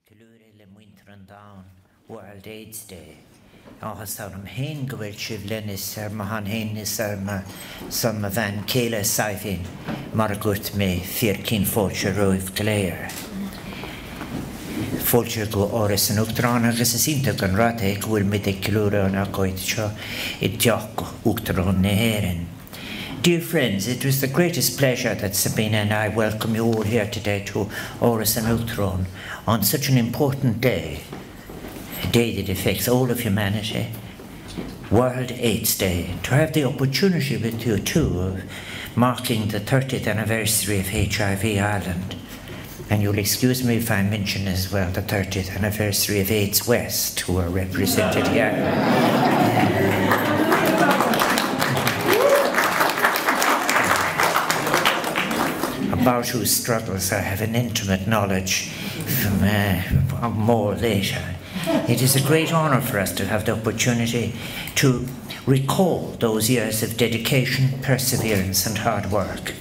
Kilure le muintran down World AIDS Day. Áthas am hain go bhfuil sibh lenis mahan hain is some van céile saifin mar a gúirt mé fíorcín fóilte roimh léir. Fóilte go áras an Uachtarán agus is ionta gan rata go bhfuil mid ag kilúra an agóid seo I deach Uachtarán na hÉireann. Dear friends, it was the greatest pleasure that Sabina and I welcome you all here today to Áras an Uachtarán on such an important day, a day that affects all of humanity, World AIDS Day, to have the opportunity with you too of marking the 30th anniversary of HIV Ireland. And you'll excuse me if I mention as well the 30th anniversary of AIDS West, who are represented here. About whose struggles I have an intimate knowledge from more later. It is a great honour for us to have the opportunity to recall those years of dedication, perseverance and hard work.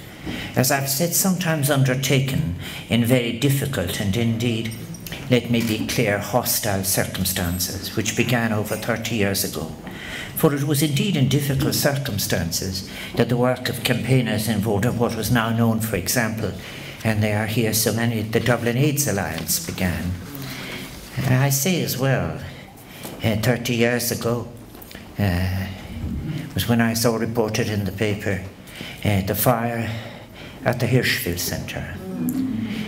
As I've said, sometimes undertaken in very difficult and indeed, let me be clear, hostile circumstances, which began over 30 years ago. For it was indeed in difficult circumstances that the work of campaigners involved in what was now known, for example, and there are here so many, the Dublin AIDS Alliance began. I say as well, 30 years ago was when I saw reported in the paper the fire at the Hirschfeld Centre.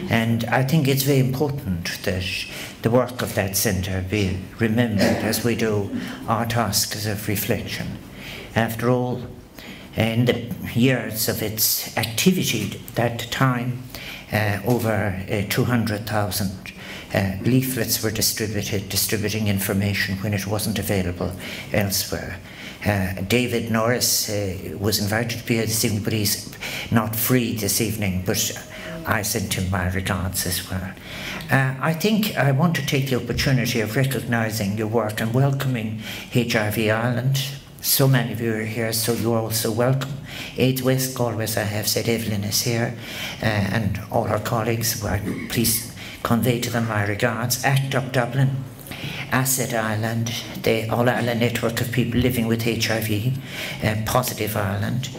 And I think it's very important that the work of that centre be remembered as we do our tasks of reflection. After all, in the years of its activity at that time, over 200,000 leaflets were distributing information when it wasn't available elsewhere. David Norris was invited to be here this evening, but he's not free this evening, but I sent him my regards as well. I think I want to take the opportunity of recognising your work and welcoming HIV Ireland. So many of you are here, so you're also welcome. AIDS West, always I have said, Evelyn is here, and all her colleagues. Well, please convey to them my regards. ACT UP Dublin, Asset Ireland, the All Ireland Network of People Living with HIV, Positive Ireland,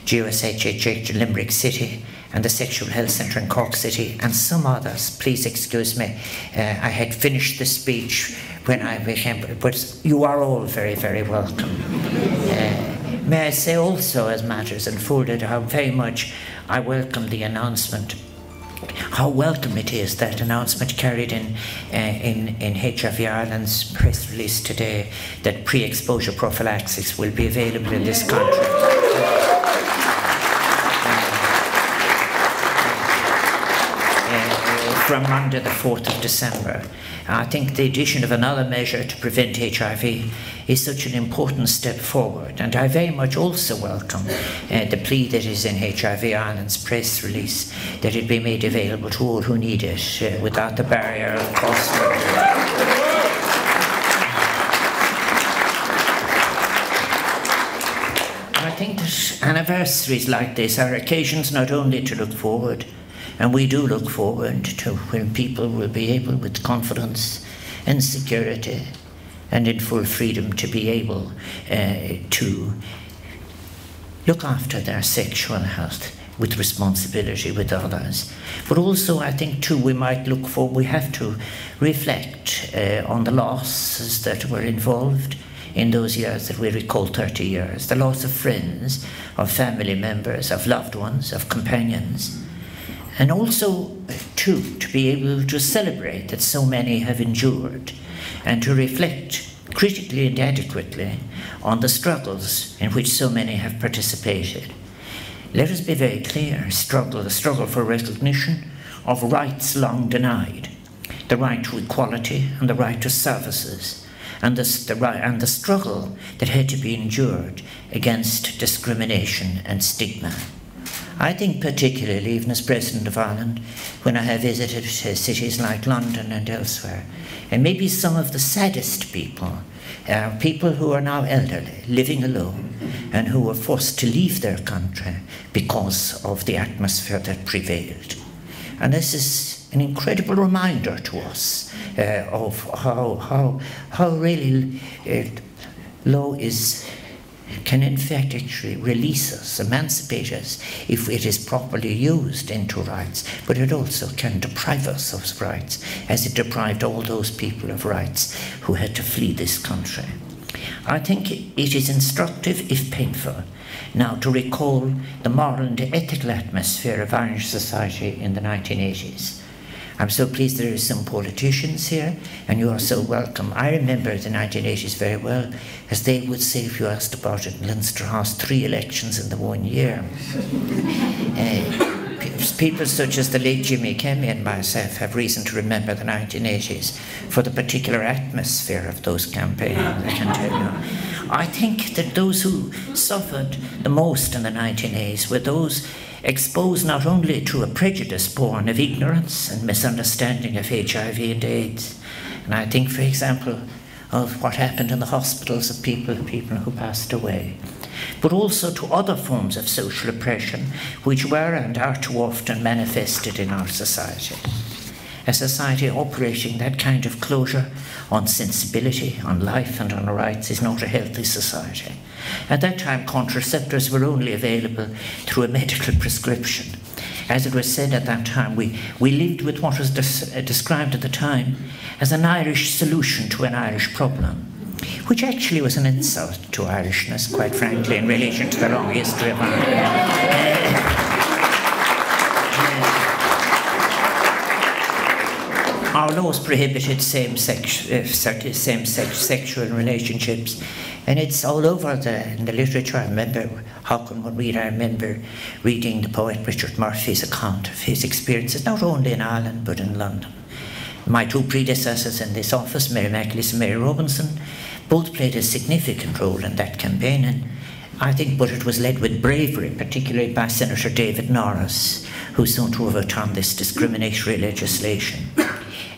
GUSHH Limerick City, and the Sexual Health Centre in Cork City, and some others. Please excuse me, I had finished the speech when I became, but you are all very, very welcome. May I say also, as matters unfolded, how very much I welcome the announcement, how welcome it is, that announcement carried in HIV Ireland's press release today, that pre-exposure prophylaxis will be available in this country. From Monday the 4th of December. I think the addition of another measure to prevent HIV is such an important step forward, and I very much also welcome the plea that is in HIV Ireland's press release that it be made available to all who need it without the barrier of cost. I think that anniversaries like this are occasions not only to look forward, and we do look forward to when people will be able, with confidence and security and in full freedom, to be able to look after their sexual health with responsibility with others. But also, I think too, we might look for, we have to reflect on the losses that were involved in those years that we recall 30 years, the loss of friends, of family members, of loved ones, of companions. And also, too, to be able to celebrate that so many have endured and to reflect critically and adequately on the struggles in which so many have participated. Let us be very clear, the struggle for recognition of rights long denied, the right to equality and the right to services, and the struggle that had to be endured against discrimination and stigma. I think particularly, even as President of Ireland, when I have visited cities like London and elsewhere, and maybe some of the saddest people are people who are now elderly, living alone, and who were forced to leave their country because of the atmosphere that prevailed. And this is an incredible reminder to us of how really law can in fact actually release us, emancipate us if it is properly used into rights, but it also can deprive us of rights, as it deprived all those people of rights who had to flee this country. I think it is instructive, if painful, now to recall the moral and ethical atmosphere of Irish society in the 1980s. I'm so pleased there are some politicians here, and you are so welcome. I remember the 1980s very well, as they would say if you asked about it in Leinster House, 3 elections in the 1 year. People such as the late Jimmy Kemmy and myself have reason to remember the 1980s for the particular atmosphere of those campaigns, I can tell you. I think that those who suffered the most in the 1980s were those exposed not only to a prejudice born of ignorance and misunderstanding of HIV and AIDS, and I think, for example, of what happened in the hospitals of people who passed away, but also to other forms of social oppression which were and are too often manifested in our society. A society operating that kind of closure on sensibility, on life and on rights is not a healthy society. At that time, contraceptives were only available through a medical prescription. As it was said at that time, we lived with what was described at the time as an Irish solution to an Irish problem, which actually was an insult to Irishness, quite frankly, in relation to the long history of Ireland. Our laws prohibited same-sex sexual relationships, and it's all over in the literature. I remember Hawken would read. I remember reading the poet Richard Murphy's account of his experiences, not only in Ireland but in London. My 2 predecessors in this office, Mary McAleese and Mary Robinson, both played a significant role in that campaign, and I think, but it was led with bravery, particularly by Senator David Norris, who sought to overturn this discriminatory legislation.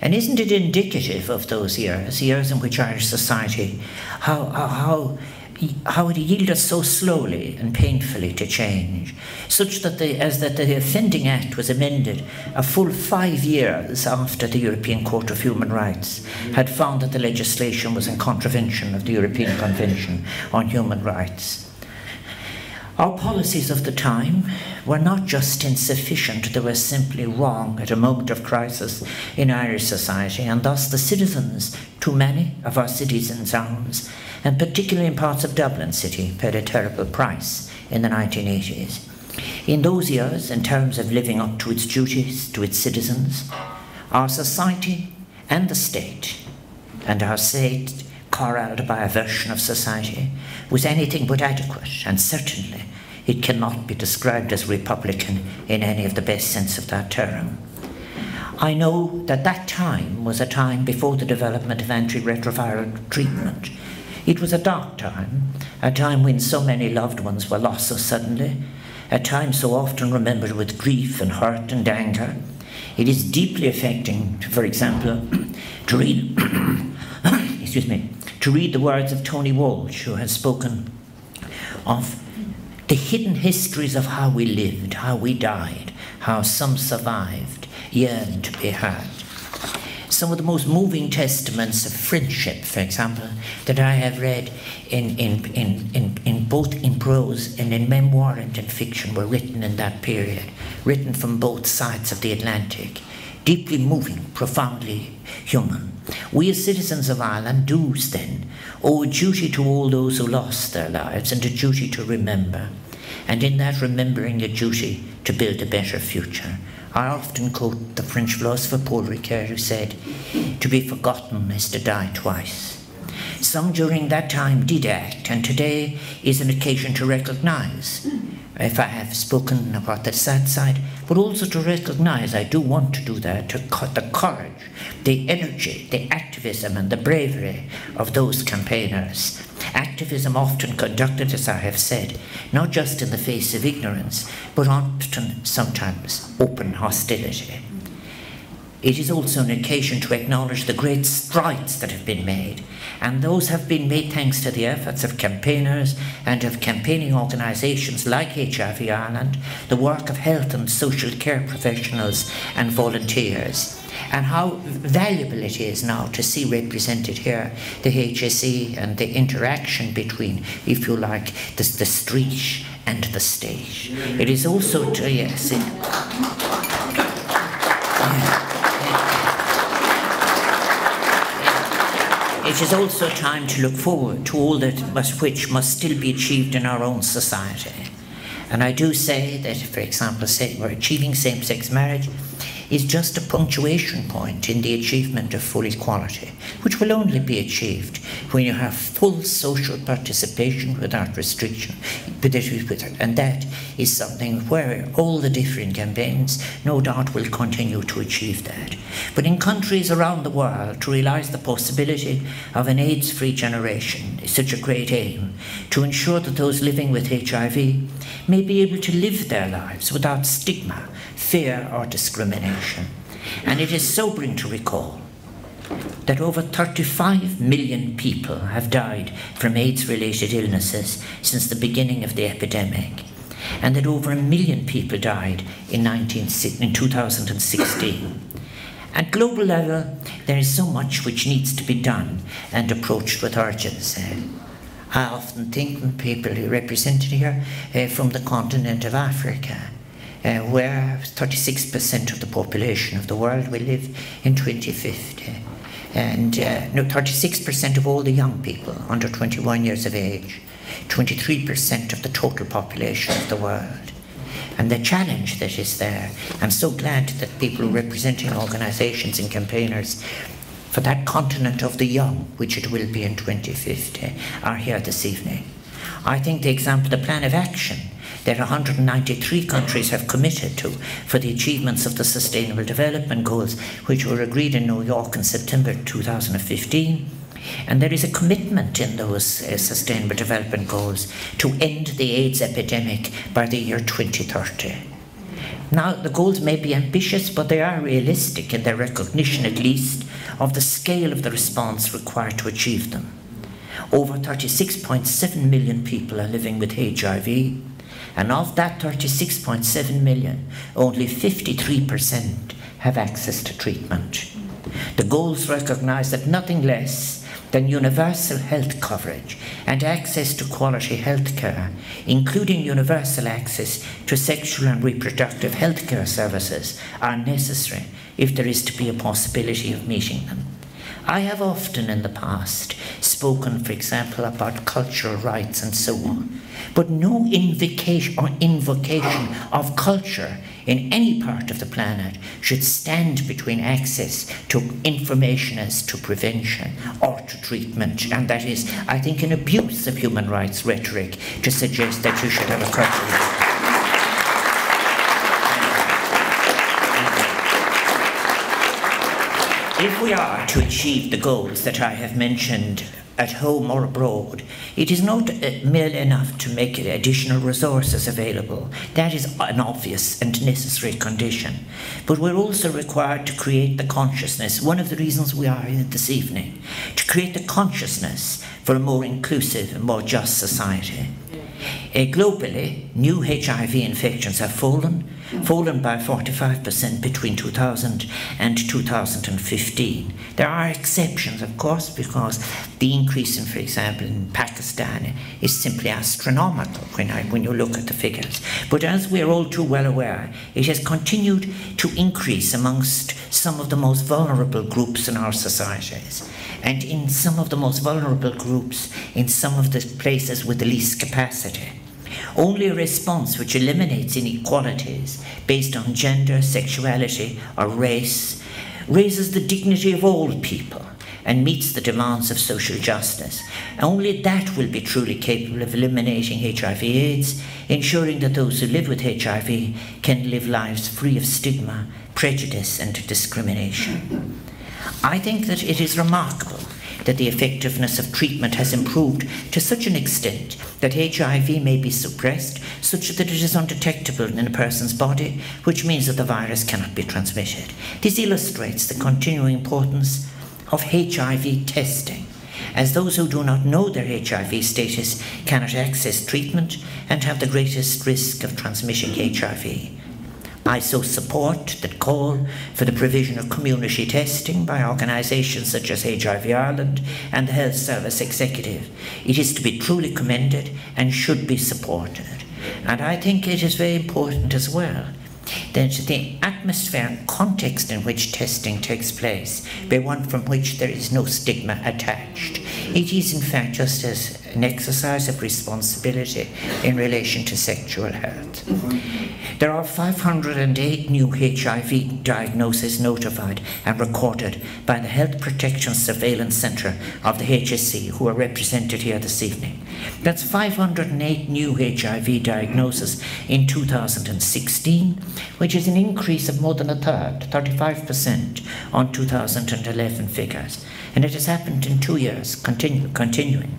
And isn't it indicative of those years in which Irish society, how it yielded so slowly and painfully to change, such that the Offending Act was amended a full 5 years after the European Court of Human Rights had found that the legislation was in contravention of the European Convention on Human Rights. Our policies of the time were not just insufficient, they were simply wrong at a moment of crisis in Irish society, and thus the citizens, too many of our cities and towns, and particularly in parts of Dublin City, paid a terrible price in the 1980s. In those years, in terms of living up to its duties to its citizens, our society and the state, and our state corralled by a version of society, was anything but adequate, and certainly it cannot be described as republican in any of the best sense of that term. I know that that time was a time before the development of antiretroviral treatment. It was a dark time, a time when so many loved ones were lost so suddenly, a time so often remembered with grief and hurt and anger. It is deeply affecting, for example, to read to read the words of Tony Walsh, who has spoken of the hidden histories of how we lived, how we died, how some survived, yearned to be heard. Some of the most moving testaments of friendship, for example, that I have read in both in prose and in memoir and in fiction were written in that period, written from both sides of the Atlantic, deeply moving, profoundly human. We as citizens of Ireland do then owe a duty to all those who lost their lives, and a duty to remember, and in that remembering a duty to build a better future. I often quote the French philosopher Paul Ricoeur, who said, "To be forgotten is to die twice." Some during that time did act, and today is an occasion to recognise, if I have spoken about the sad side, but also to recognise, I do want to do that, to cut the courage, the energy, the activism and the bravery of those campaigners. Activism often conducted, as I have said, not just in the face of ignorance, but often, sometimes, open hostility. it is also an occasion to acknowledge the great strides that have been made, and those have been made thanks to the efforts of campaigners and of campaigning organisations like HIV Ireland, the work of health and social care professionals and volunteers, and how valuable it is now to see represented here the HSE and the interaction between, if you like, the street and the state. It is also to, yes, it is also time to look forward to all that which must still be achieved in our own society. And I do say that, for example, we're achieving same-sex marriage is just a punctuation point in the achievement of full equality, which will only be achieved when you have full social participation without restriction. And that is something where all the different campaigns, no doubt, will continue to achieve that. But in countries around the world, to realise the possibility of an AIDS-free generation is such a great aim, to ensure that those living with HIV may be able to live their lives without stigma, fear or discrimination. And it is sobering to recall that over 35 million people have died from AIDS-related illnesses since the beginning of the epidemic, and that over 1 million people died in 2016. At global level, there is so much which needs to be done and approached with urgency. I often think when people represented here from the continent of Africa, where 36% of the population of the world will live in 2050. And 36% of all the young people under 21 years of age, 23% of the total population of the world. And the challenge that is there, I'm so glad that people representing organisations and campaigners for that continent of the young, which it will be in 2050, are here this evening. I think the example, the plan of action that 193 countries have committed to for the achievements of the Sustainable Development Goals, which were agreed in New York in September 2015. And there is a commitment in those Sustainable Development Goals to end the AIDS epidemic by the year 2030. Now, the goals may be ambitious, but they are realistic in their recognition, at least, of the scale of the response required to achieve them. Over 36.7 million people are living with HIV, and of that 36.7 million, only 53% have access to treatment. The goals recognise that nothing less than universal health coverage and access to quality health care, including universal access to sexual and reproductive health care services, are necessary if there is to be a possibility of meeting them. I have often in the past spoken, for example, about cultural rights and so on, but no invocation of culture in any part of the planet should stand between access to information as to prevention or to treatment. And that is, I think, an abuse of human rights rhetoric to suggest that you should have a cultural. If we are to achieve the goals that I have mentioned at home or abroad, it is not merely enough to make additional resources available. That is an obvious and necessary condition. But we're also required to create the consciousness, one of the reasons we are here this evening, to create the consciousness for a more inclusive and more just society. Globally, new HIV infections have fallen by 45% between 2000 and 2015. There are exceptions, of course, because the increase in, for example, in Pakistan is simply astronomical when you look at the figures. But as we're all too well aware, it has continued to increase amongst some of the most vulnerable groups in our societies. And in some of the most vulnerable groups, in some of the places with the least capacity. Only a response which eliminates inequalities based on gender, sexuality, or race raises the dignity of all people and meets the demands of social justice. Only that will be truly capable of eliminating HIV/AIDS, ensuring that those who live with HIV can live lives free of stigma, prejudice, and discrimination. I think that it is remarkable that the effectiveness of treatment has improved to such an extent that HIV may be suppressed such that it is undetectable in a person's body, which means that the virus cannot be transmitted. This illustrates the continuing importance of HIV testing, as those who do not know their HIV status cannot access treatment and have the greatest risk of transmitting HIV. I so support the call for the provision of community testing by organisations such as HIV Ireland and the Health Service Executive. It is to be truly commended and should be supported. And I think it is very important as well that the atmosphere and context in which testing takes place be one from which there is no stigma attached. It is in fact just as an exercise of responsibility in relation to sexual health. There are 508 new HIV diagnoses notified and recorded by the Health Protection Surveillance Centre of the HSE, who are represented here this evening. That's 508 new HIV diagnoses in 2016, which is an increase of more than a third, 35% on 2011 figures. And it has happened in 2 years, continuing.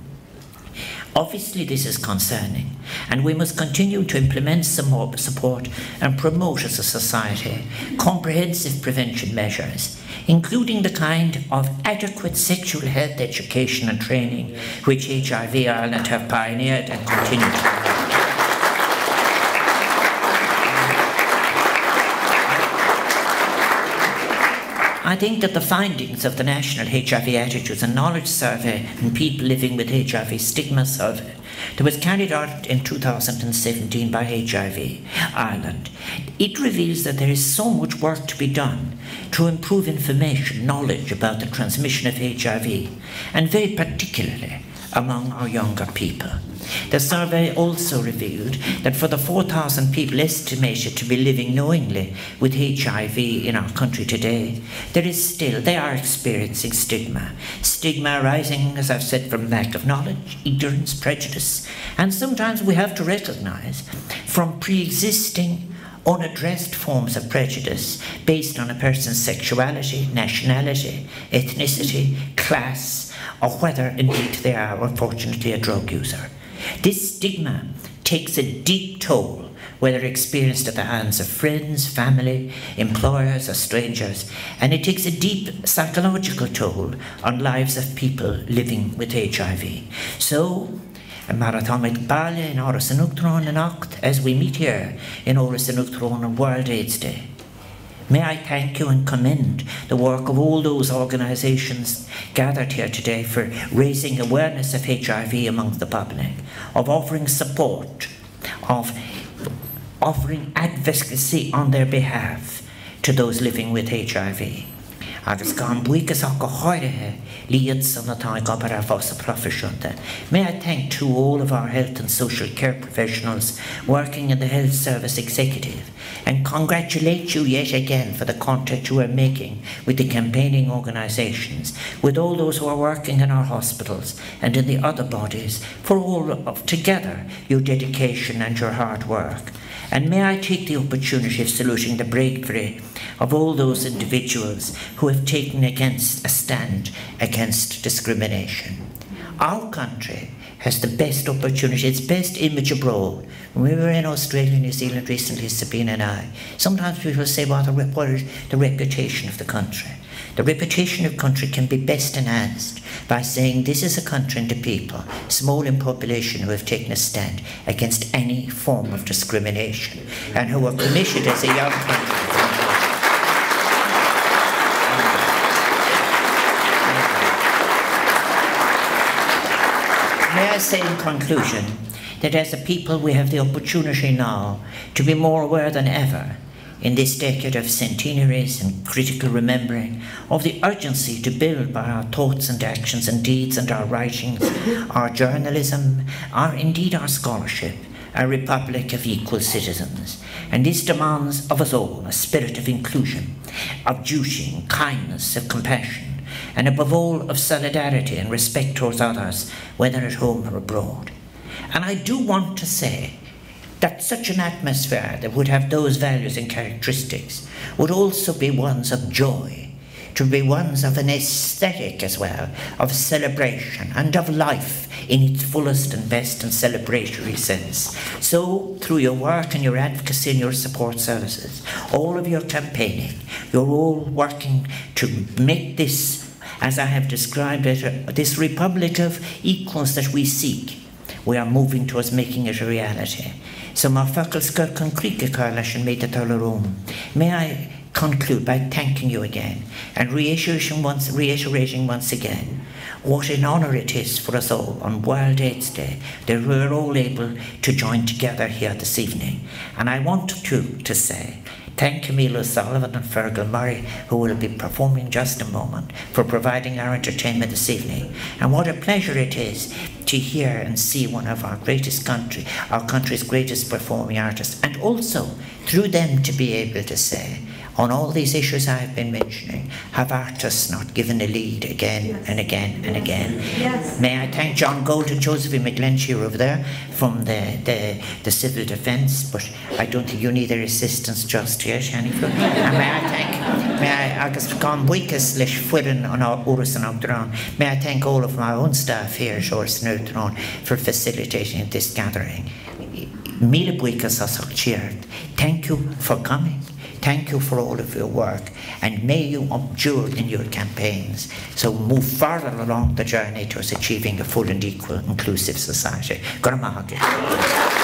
Obviously, this is concerning, and we must continue to implement some more support and promote as a society comprehensive prevention measures, including the kind of adequate sexual health education and training which HIV Ireland have pioneered and continue to provide. I think that the findings of the National HIV Attitudes and Knowledge Survey and People Living with HIV Stigma Survey that was carried out in 2017 by HIV Ireland, it reveals that there is so much work to be done to improve information, knowledge about the transmission of HIV, and very particularly among our younger people. The survey also revealed that for the 4,000 people estimated to be living knowingly with HIV in our country today, they are experiencing stigma. Stigma arising, as I've said, from lack of knowledge, ignorance, prejudice, and sometimes we have to recognise from pre-existing unaddressed forms of prejudice based on a person's sexuality, nationality, ethnicity, class, or whether indeed they are unfortunately a drug user. This stigma takes a deep toll, whether experienced at the hands of friends, family, employers or strangers, and it takes a deep psychological toll on lives of people living with HIV. So, Marathonic Balia in Oras an Uachtaráin an Acht, as we meet here in Oras an Uachtaráin on World AIDS Day, may I thank you and commend the work of all those organisations gathered here today for raising awareness of HIV among the public, of offering support, of offering advocacy on their behalf to those living with HIV. Agus gan buigas ach go háirithe líad san atá gabar ar fós profisiúnta. May I thank to all of our health and social care professionals working in the Health Service Executive and congratulate you yet again for the contact you are making with the campaigning organisations, with all those who are working in our hospitals and in the other bodies, for all of together your dedication and your hard work. And may I take the opportunity of saluting the bravery of all those individuals who have taken a stand against discrimination. Our country has the best opportunity, its best image abroad. When we were in Australia, New Zealand recently, Sabine and I, sometimes people say, what is the reputation of the country? The reputation of the country can be best enhanced by saying this is a country and a people, small in population, who have taken a stand against any form of discrimination and who are committed as a young country. May I say in conclusion that as a people we have the opportunity now to be more aware than ever in this decade of centenaries and critical remembering of the urgency to build by our thoughts and actions and deeds and our writings, our journalism, indeed our scholarship, a republic of equal citizens. And this demands of us all a spirit of inclusion, of duty and kindness, of compassion, and above all of solidarity and respect towards others, whether at home or abroad. And I do want to say that such an atmosphere that would have those values and characteristics would also be ones of joy, to be ones of an aesthetic as well, of celebration and of life in its fullest and best and celebratory sense. So, through your work and your advocacy and your support services, all of your campaigning, you're all working to make this, as I have described it, this republic of equals that we seek. We are moving towards making it a reality. So má fakul skar concrete coalition made the room. May I conclude by thanking you again and reiterating once again what an honour it is for us all on World AIDS Day that we're all able to join together here this evening. And I want to say thank Camille O'Sullivan and Fergal Murray, who will be performing just a moment, for providing our entertainment this evening. And what a pleasure it is to hear and see one of our country's greatest performing artists, and also through them to be able to say, on all these issues I have been mentioning, have artists not given a lead again and again and again? Yes. May I thank John Gold and Josephine McGlenshire over there from the Civil Defence, but I don't think you need their assistance just yet, Hanniford. And may I agus gan buicas leis fuirin on our Urus and Outron. May I thank all of my own staff here at Urus and Outron for facilitating this gathering. Mille buicas as cheered. Thank you for coming. Thank you for all of your work, and may you endure in your campaigns, so move further along the journey towards achieving a full and equal inclusive society. Go to